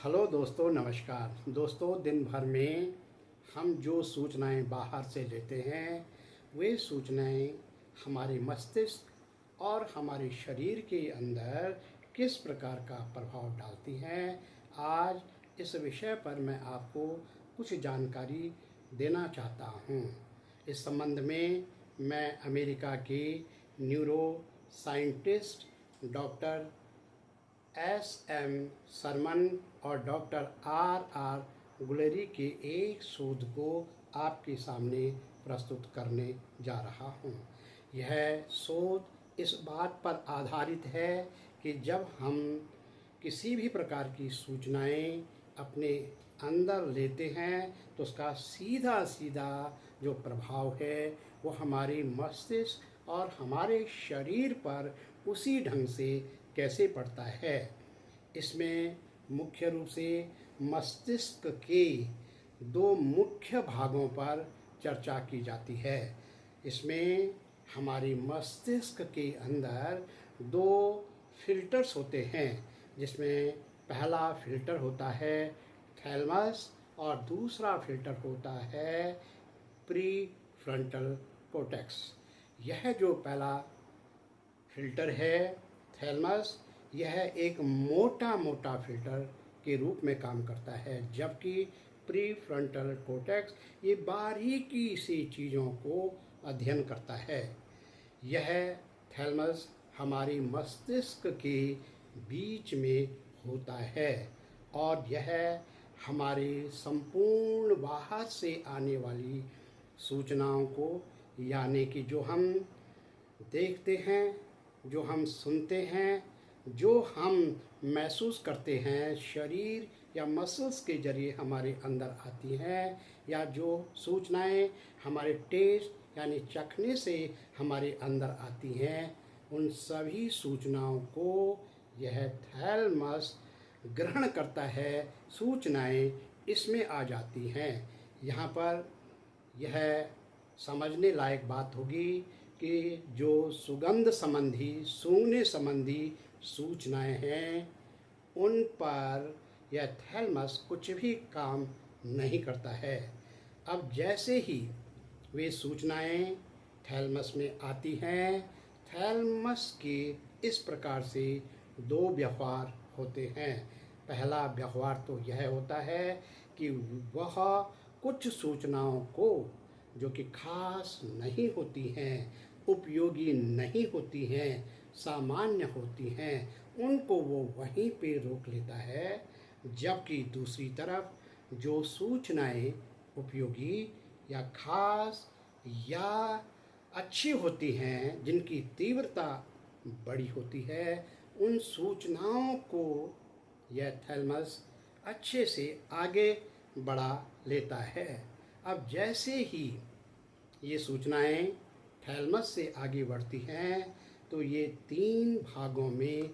Hello दोस्तों, नमस्कार दोस्तों। दिन भर में हम जो सूचनाएं बाहर से लेते हैं वे सूचनाएं हमारे मस्तिष्क और हमारे शरीर के अंदर किस प्रकार का प्रभाव डालती हैं। आज इस विषय पर मैं आपको कुछ जानकारी देना चाहता हूं। इस संबंध में मैं अमेरिका के neuro scientist doctor S M. Sarman और डॉक्टर आर गुलेरी के एक शोध को आपके सामने प्रस्तुत करने जा रहा हूँ। यह शोध इस बात पर आधारित है कि जब हम किसी भी प्रकार की सूचनाएं अपने अंदर लेते हैं तो उसका सीधा सीधा जो प्रभाव है वो हमारे मस्तिष्क और हमारे शरीर पर उसी ढंग से कैसे पड़ता है। इसमें मुख्य रूप से मस्तिष्क के दो मुख्य भागों पर चर्चा की जाती है। इसमें हमारे मस्तिष्क के अंदर दो फिल्टर्स होते हैं, जिसमें पहला फिल्टर होता है थैलमस और दूसरा फिल्टर होता है प्री फ्रंटल कोर्टेक्स। यह जो पहला फिल्टर है थैलमस, यह एक मोटा मोटा फिल्टर के रूप में काम करता है, जबकि प्री फ्रंटल कोर्टेक्स ये बारीकी से चीज़ों को अध्ययन करता है। यह थैलमस हमारे मस्तिष्क के बीच में होता है और यह हमारे संपूर्ण बाहर से आने वाली सूचनाओं को, यानी कि जो हम देखते हैं, जो हम सुनते हैं, जो हम महसूस करते हैं शरीर या मसल्स के जरिए हमारे अंदर आती हैं, या जो सूचनाएं हमारे टेस्ट यानी चखने से हमारे अंदर आती हैं, उन सभी सूचनाओं को यह थैलमस ग्रहण करता है। सूचनाएं इसमें आ जाती हैं। यहाँ पर यह समझने लायक बात होगी कि जो सुगंध संबंधी, सूंघने संबंधी सूचनाएं हैं उन पर यह थैलमस कुछ भी काम नहीं करता है। अब जैसे ही वे सूचनाएं थैलमस में आती हैं, थैलमस के इस प्रकार से दो व्यवहार होते हैं। पहला व्यवहार तो यह होता है कि वह कुछ सूचनाओं को जो कि खास नहीं होती हैं, उपयोगी नहीं होती हैं, सामान्य होती हैं, उनको वो वहीं पे रोक लेता है। जबकि दूसरी तरफ जो सूचनाएं उपयोगी या खास या अच्छी होती हैं, जिनकी तीव्रता बड़ी होती है, उन सूचनाओं को यह थैलमस अच्छे से आगे बढ़ा लेता है। अब जैसे ही ये सूचनाएं थैलमस से आगे बढ़ती हैं तो ये तीन भागों में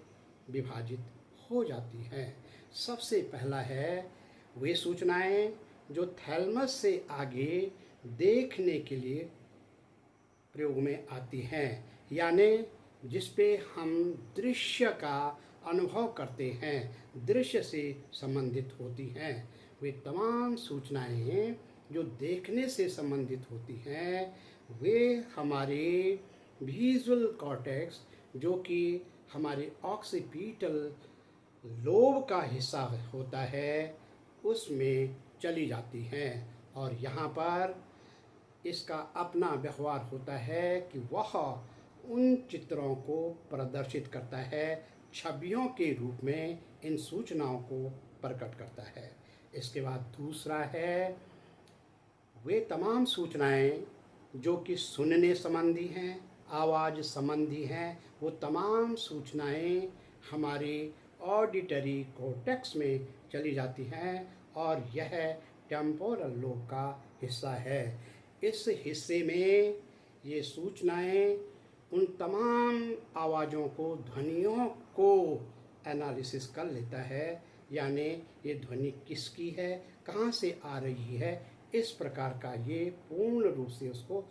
विभाजित हो जाती हैं। सबसे पहला है वे सूचनाएं जो थैलमस से आगे देखने के लिए प्रयोग में आती हैं, यानी जिस पे हम दृश्य का अनुभव करते हैं, दृश्य से संबंधित होती हैं। वे तमाम सूचनाएं जो देखने से संबंधित होती हैं वे हमारे विजुअल कॉर्टेक्स, जो कि हमारे ऑक्सीपिटल लोब का हिस्सा होता है, उसमें चली जाती हैं। और यहाँ पर इसका अपना व्यवहार होता है कि वह उन चित्रों को प्रदर्शित करता है, छवियों के रूप में इन सूचनाओं को प्रकट करता है। इसके बाद दूसरा है वे तमाम सूचनाएं जो कि सुनने संबंधी हैं, आवाज़ संबंधी हैं, वो तमाम सूचनाएं हमारे ऑडिटरी कोर्टेक्स में चली जाती हैं और यह टेम्पोरल लोब का हिस्सा है। इस हिस्से में ये सूचनाएं उन तमाम आवाज़ों को, ध्वनियों को एनालिसिस कर लेता है, यानी ये ध्वनि किसकी है, कहाँ से आ रही है, इस प्रकार का ये पूर्ण रूप से उसको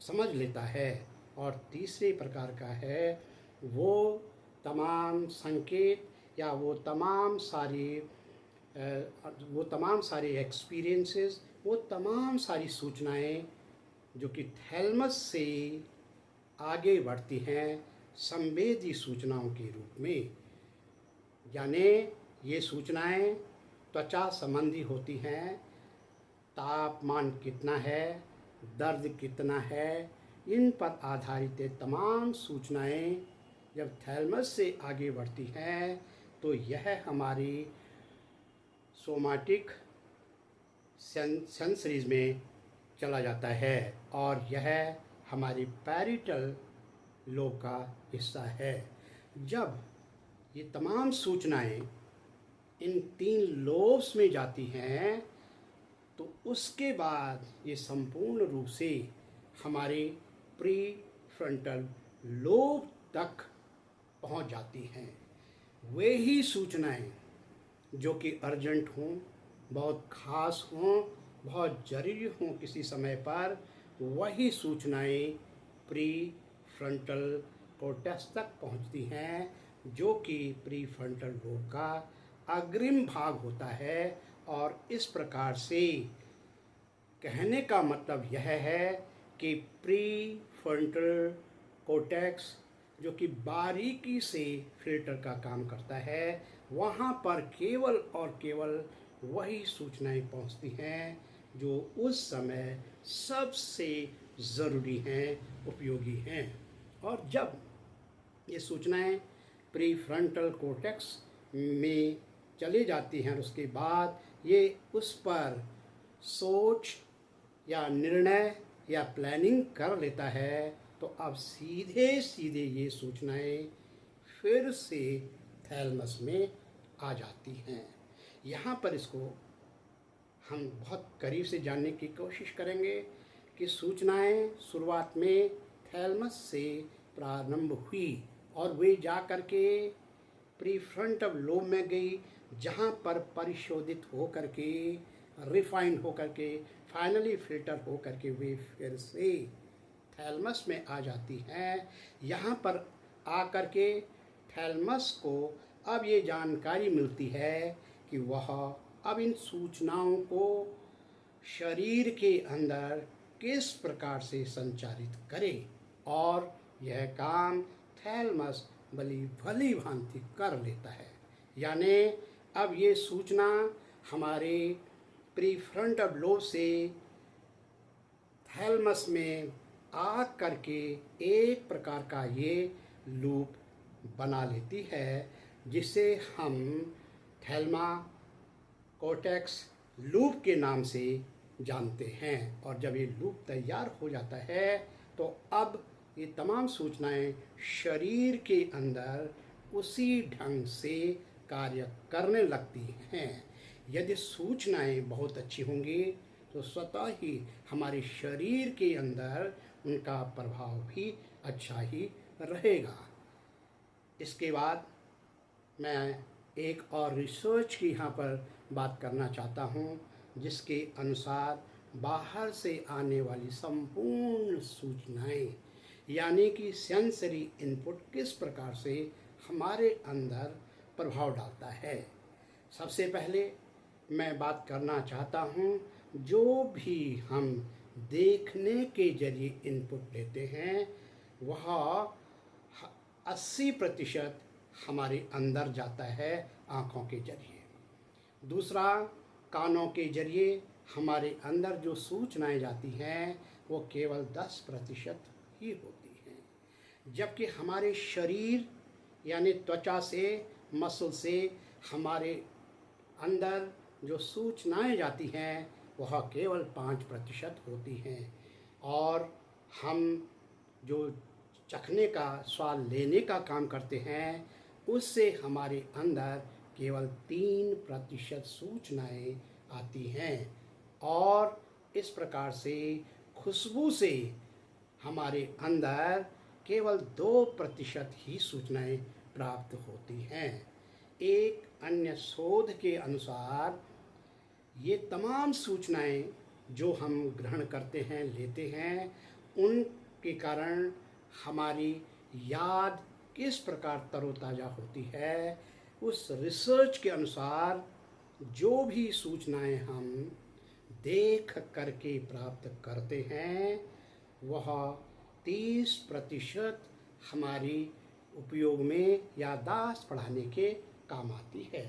समझ लेता है। और तीसरे प्रकार का है वो तमाम संकेत या वो तमाम सारे एक्सपीरियंसेस, वो तमाम सारी सूचनाएं जो कि थैलमस से आगे बढ़ती हैं संवेदी सूचनाओं के रूप में। यानी ये सूचनाएं त्वचा संबंधी होती हैं, तापमान कितना है, दर्द कितना है, इन पर आधारित ये तमाम सूचनाएं जब थैलमस से आगे बढ़ती हैं तो यह हमारी सोमाटिक सेंसरीज में चला जाता है और यह हमारी पैरिटल लोब का हिस्सा है। जब ये तमाम सूचनाएं इन 3 लोब्स में जाती हैं तो उसके बाद ये संपूर्ण रूप से हमारे प्री फ्रंटल लोब तक पहुंच जाती हैं। वे ही सूचनाएं जो कि अर्जेंट हों, बहुत ख़ास हों, बहुत ज़रूरी हों किसी समय पर, वही सूचनाएं प्री फ्रंटल कॉर्टेक्स तक पहुंचती हैं, जो कि प्री फ्रंटल लोब का अग्रिम भाग होता है। और इस प्रकार से कहने का मतलब यह है कि प्री फ्रंटल कॉर्टेक्स जो कि बारीकी से फिल्टर का काम करता है, वहाँ पर केवल और केवल वही सूचनाएं पहुँचती हैं जो उस समय सबसे ज़रूरी हैं, उपयोगी हैं। और जब ये सूचनाएं प्री फ्रंटल कॉर्टेक्स में चली जाती हैं, उसके बाद ये उस पर सोच या निर्णय या प्लानिंग कर लेता है, तो अब सीधे सीधे ये सूचनाएं फिर से थैलमस में आ जाती हैं। यहाँ पर इसको हम बहुत करीब से जानने की कोशिश करेंगे कि सूचनाएं शुरुआत में थैलमस से प्रारंभ हुई और वे जा कर के प्रीफ्रंटल लोब में गई, जहाँ पर परिशोधित हो कर के, रिफाइंड हो कर के, फाइनली फिल्टर हो कर के वे फिर से थैलमस में आ जाती हैं। यहाँ पर आकर के थैलमस को अब ये जानकारी मिलती है कि वह अब इन सूचनाओं को शरीर के अंदर किस प्रकार से संचारित करे, और यह काम थैलमस भली भांति कर लेता है। यानी अब ये सूचना हमारे प्रीफ्रंटल लोब से थैलमस में आ करके एक प्रकार का ये लूप बना लेती है, जिसे हम थैलमा कॉर्टेक्स लूप के नाम से जानते हैं। और जब ये लूप तैयार हो जाता है तो अब ये तमाम सूचनाएं शरीर के अंदर उसी ढंग से कार्य करने लगती हैं। यदि सूचनाएं बहुत अच्छी होंगी तो स्वतः ही हमारे शरीर के अंदर उनका प्रभाव भी अच्छा ही रहेगा। इसके बाद मैं एक और रिसर्च की यहाँ पर बात करना चाहता हूँ, जिसके अनुसार बाहर से आने वाली संपूर्ण सूचनाएं यानी कि सेंसरी इनपुट किस प्रकार से हमारे अंदर प्रभाव डालता है। सबसे पहले मैं बात करना चाहता हूँ, जो भी हम देखने के जरिए इनपुट लेते हैं वह 80% हमारे अंदर जाता है आँखों के जरिए। दूसरा, कानों के जरिए हमारे अंदर जो सूचनाएं जाती हैं वो केवल 10% ही होती हैं। जबकि हमारे शरीर यानी त्वचा से, मसल से हमारे अंदर जो सूचनाएं जाती हैं वह केवल 5% होती हैं। और हम जो चखने का, स्वाद लेने का काम करते हैं, उससे हमारे अंदर केवल 3% सूचनाएं आती हैं। और इस प्रकार से खुशबू से हमारे अंदर केवल 2% ही सूचनाएं प्राप्त होती हैं। एक अन्य शोध के अनुसार ये तमाम सूचनाएं जो हम ग्रहण करते हैं, लेते हैं, उनके कारण हमारी याद किस प्रकार तरोताज़ा होती है, उस रिसर्च के अनुसार जो भी सूचनाएं हम देख करके प्राप्त करते हैं वह 30% हमारी उपयोग में याददाश्त बढ़ाने के काम आती है।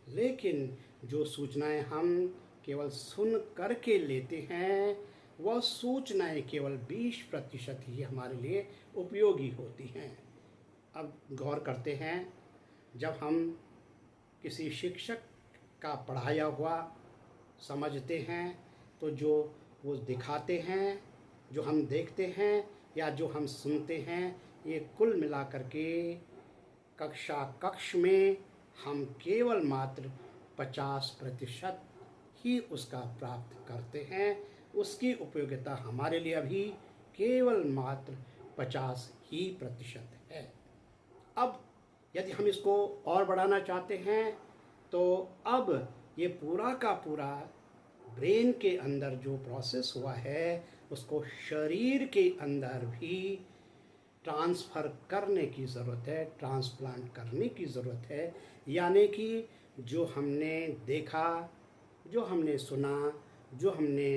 लेकिन जो सूचनाएं हम केवल सुन करके लेते हैं वह सूचनाएं केवल 20% ही हमारे लिए उपयोगी होती हैं। अब गौर करते हैं, जब हम किसी शिक्षक का पढ़ाया हुआ समझते हैं तो जो वो दिखाते हैं, जो हम देखते हैं या जो हम सुनते हैं, ये कुल मिलाकर के कक्ष में हम केवल मात्र 50% ही उसका प्राप्त करते हैं। उसकी उपयोगिता हमारे लिए अभी केवल मात्र 50% है। अब यदि हम इसको और बढ़ाना चाहते हैं तो अब ये पूरा का पूरा ब्रेन के अंदर जो प्रोसेस हुआ है उसको शरीर के अंदर भी ट्रांसफ़र करने की ज़रूरत है, ट्रांसप्लांट करने की ज़रूरत है। यानी कि जो हमने देखा, जो हमने सुना, जो हमने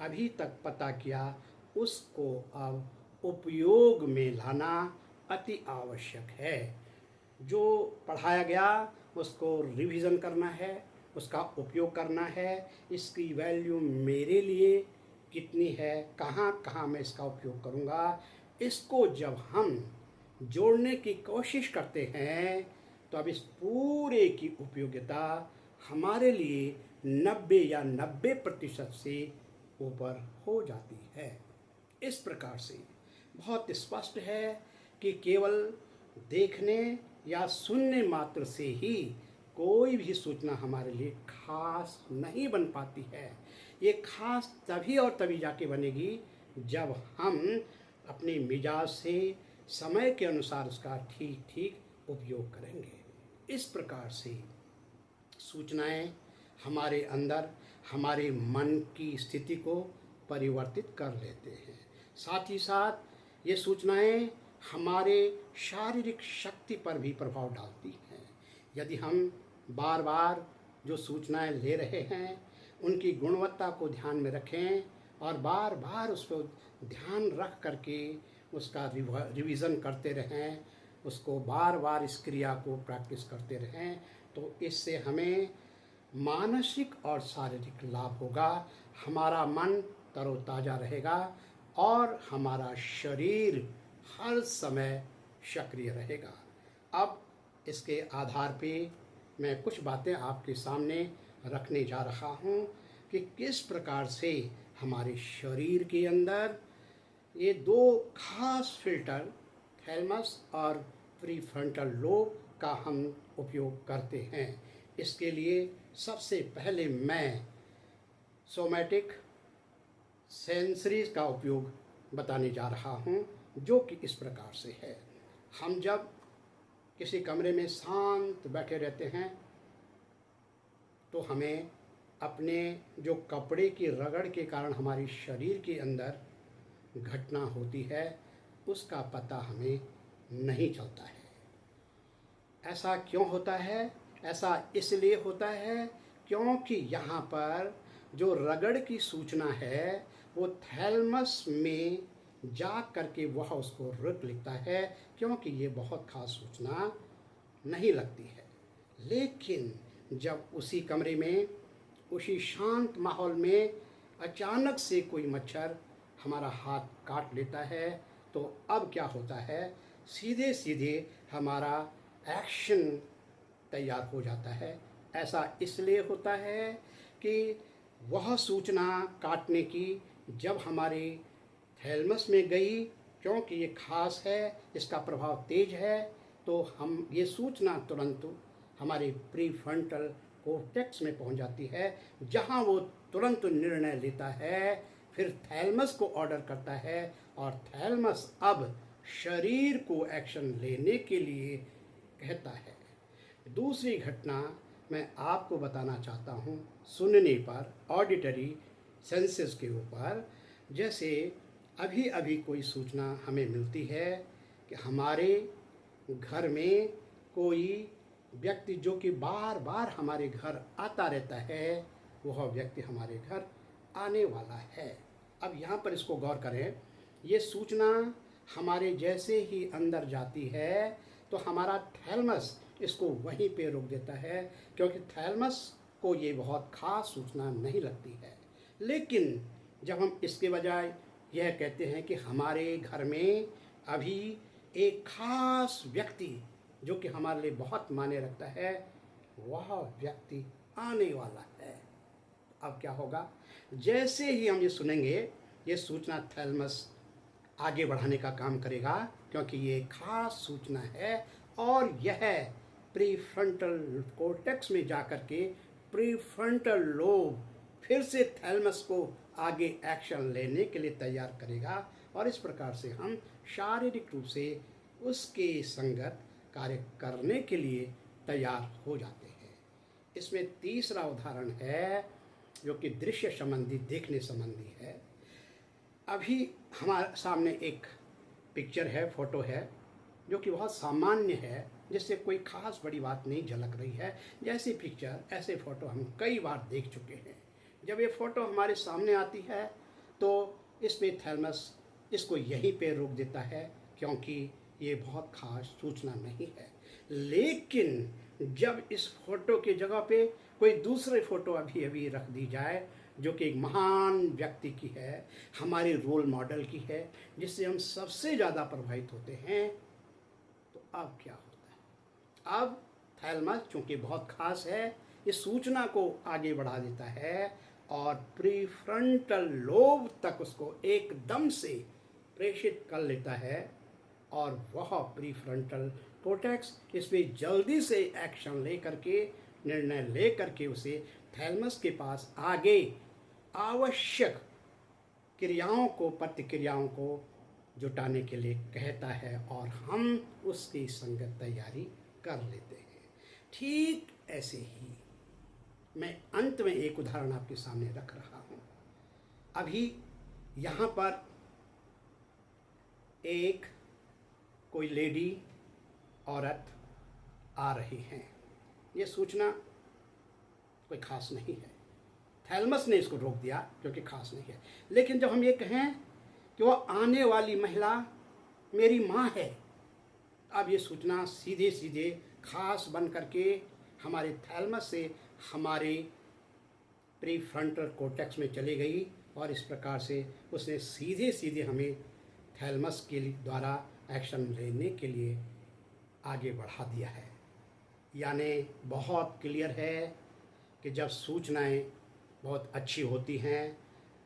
अभी तक पता किया, उसको अब उपयोग में लाना अति आवश्यक है। जो पढ़ाया गया उसको रिवीजन करना है, उसका उपयोग करना है। इसकी वैल्यू मेरे लिए कितनी है, कहाँ कहाँ मैं इसका उपयोग करूँगा, इसको जब हम जोड़ने की कोशिश करते हैं तो अब इस पूरे की उपयोगिता हमारे लिए 90% से ऊपर हो जाती है। इस प्रकार से बहुत स्पष्ट है कि केवल देखने या सुनने मात्र से ही कोई भी सूचना हमारे लिए खास नहीं बन पाती है। ये खास तभी और तभी जाके बनेगी जब हम अपने मिजाज से समय के अनुसार उसका ठीक ठीक उपयोग करेंगे। इस प्रकार से सूचनाएं हमारे अंदर हमारे मन की स्थिति को परिवर्तित कर लेते हैं। साथ ही साथ ये सूचनाएं हमारे शारीरिक शक्ति पर भी प्रभाव डालती हैं। यदि हम बार बार जो सूचनाएं ले रहे हैं उनकी गुणवत्ता को ध्यान में रखें और बार बार उस पर ध्यान रख करके उसका रिवीजन करते रहें, उसको बार बार इस क्रिया को प्रैक्टिस करते रहें, तो इससे हमें मानसिक और शारीरिक लाभ होगा। हमारा मन तरोताज़ा रहेगा और हमारा शरीर हर समय सक्रिय रहेगा। अब इसके आधार पे मैं कुछ बातें आपके सामने रखने जा रहा हूँ कि किस प्रकार से हमारे शरीर के अंदर ये दो खास फिल्टर थैलमस और प्रीफ्रंटल लोब का हम उपयोग करते हैं। इसके लिए सबसे पहले मैं सोमैटिक सेंसरीज का उपयोग बताने जा रहा हूँ, जो कि इस प्रकार से है। हम जब किसी कमरे में शांत बैठे रहते हैं तो हमें अपने जो कपड़े की रगड़ के कारण हमारे शरीर के अंदर घटना होती है उसका पता हमें नहीं चलता है। ऐसा क्यों होता है? ऐसा इसलिए होता है क्योंकि यहाँ पर जो रगड़ की सूचना है वो थैलमस में जा करके वह उसको रोक लेता है, क्योंकि ये बहुत खास सूचना नहीं लगती है। लेकिन जब उसी कमरे में, उसी शांत माहौल में अचानक से कोई मच्छर हमारा हाथ काट लेता है तो अब क्या होता है, सीधे सीधे हमारा एक्शन तैयार हो जाता है। ऐसा इसलिए होता है कि वह सूचना काटने की जब हमारे थैलमस में गई, क्योंकि ये खास है, इसका प्रभाव तेज है, तो हम ये सूचना तुरंत हमारे प्रीफ्रंटल कॉर्टेक्स में पहुंच जाती है, जहां वो तुरंत निर्णय लेता है, फिर थैलमस को ऑर्डर करता है और थैलमस अब शरीर को एक्शन लेने के लिए कहता है। दूसरी घटना मैं आपको बताना चाहता हूँ सुनने पर, ऑडिटरी सेंसेस के ऊपर। जैसे अभी अभी कोई सूचना हमें मिलती है कि हमारे घर में कोई व्यक्ति जो कि बार बार हमारे घर आता रहता है, वह व्यक्ति हमारे घर आने वाला है। अब यहाँ पर इसको गौर करें, ये सूचना हमारे जैसे ही अंदर जाती है तो हमारा थैलमस इसको वहीं पे रोक देता है, क्योंकि थैलमस को ये बहुत ख़ास सूचना नहीं लगती है। लेकिन जब हम इसके बजाय यह कहते हैं कि हमारे घर में अभी एक ख़ास व्यक्ति जो कि हमारे लिए बहुत मायने रखता है, वह व्यक्ति आने वाला है, अब क्या होगा? जैसे ही हम ये सुनेंगे, ये सूचना थैलमस आगे बढ़ाने का काम करेगा, क्योंकि ये खास सूचना है और यह प्रीफ्रंटल कॉर्टेक्स में जाकर के प्रीफ्रंटल लोब फिर से थैलमस को आगे एक्शन लेने के लिए तैयार करेगा और इस प्रकार से हम शारीरिक रूप से उसके संगत कार्य करने के लिए तैयार हो जाते हैं। इसमें तीसरा उदाहरण है जो कि दृश्य संबंधी, देखने संबंधी है। अभी हमारे सामने एक पिक्चर है, फोटो है, जो कि बहुत सामान्य है, जिससे कोई खास बड़ी बात नहीं झलक रही है। जैसी पिक्चर, ऐसे फ़ोटो हम कई बार देख चुके हैं। जब ये फ़ोटो हमारे सामने आती है तो इसमें थैलमस इसको यहीं पे रोक देता है, क्योंकि ये बहुत खास सूचना नहीं है। लेकिन जब इस फोटो की जगह पे कोई दूसरे फ़ोटो अभी अभी रख दी जाए जो कि एक महान व्यक्ति की है, हमारे रोल मॉडल की है, जिससे हम सबसे ज़्यादा प्रभावित होते हैं, तो अब क्या होता है? अब थैलमस चूँकि बहुत खास है, इस सूचना को आगे बढ़ा देता है और प्रीफ्रंटल लोब तक उसको एकदम से प्रेषित कर लेता है और वह प्रीफ्रंटल कॉर्टेक्स इसमें जल्दी से एक्शन ले करके, निर्णय ले करके उसे थैलमस के पास आगे आवश्यक क्रियाओं को, प्रतिक्रियाओं को जुटाने के लिए कहता है और हम उसकी संगत तैयारी कर लेते हैं। ठीक ऐसे ही मैं अंत में एक उदाहरण आपके सामने रख रहा हूँ। अभी यहाँ पर एक कोई लेडी, औरत आ रही हैं। ये सूचना कोई ख़ास नहीं है, थैलमस ने इसको रोक दिया क्योंकि ख़ास नहीं है। लेकिन जब हम ये कहें कि वह आने वाली महिला मेरी माँ है, अब ये सूचना सीधे सीधे खास बन करके हमारे थैलमस से हमारे प्रीफ्रंटल कॉर्टेक्स में चली गई और इस प्रकार से उसने सीधे सीधे हमें थैलमस के द्वारा एक्शन लेने के लिए आगे बढ़ा दिया है। यानी बहुत क्लियर है कि जब सूचनाएं बहुत अच्छी होती हैं,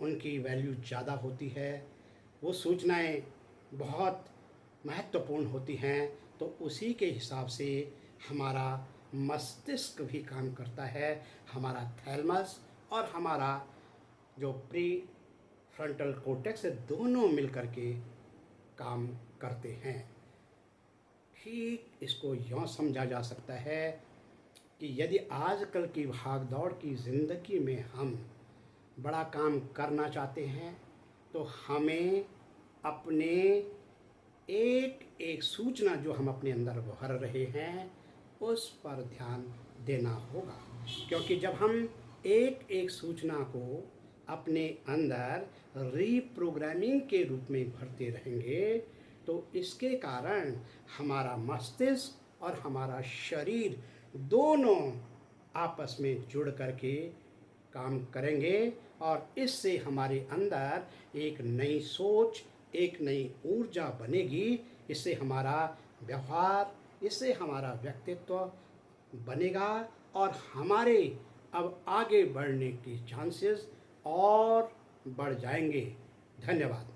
उनकी वैल्यू ज़्यादा होती है, वो सूचनाएं बहुत महत्वपूर्ण होती हैं, तो उसी के हिसाब से हमारा मस्तिष्क भी काम करता है। हमारा थैलमस और हमारा जो प्री फ्रंटल कॉर्टेक्स है, दोनों मिलकर के काम करते हैं। ठीक इसको यूँ समझा जा सकता है कि यदि आजकल की भागदौड़ की ज़िंदगी में हम बड़ा काम करना चाहते हैं तो हमें अपने एक एक सूचना जो हम अपने अंदर भर रहे हैं उस पर ध्यान देना होगा, क्योंकि जब हम एक एक सूचना को अपने अंदर रीप्रोग्रामिंग के रूप में भरते रहेंगे तो इसके कारण हमारा मस्तिष्क और हमारा शरीर दोनों आपस में जुड़ करके काम करेंगे और इससे हमारे अंदर एक नई सोच, एक नई ऊर्जा बनेगी। इससे हमारा व्यवहार, इससे हमारा व्यक्तित्व बनेगा और हमारे अब आगे बढ़ने की चांसेस और बढ़ जाएंगे। धन्यवाद।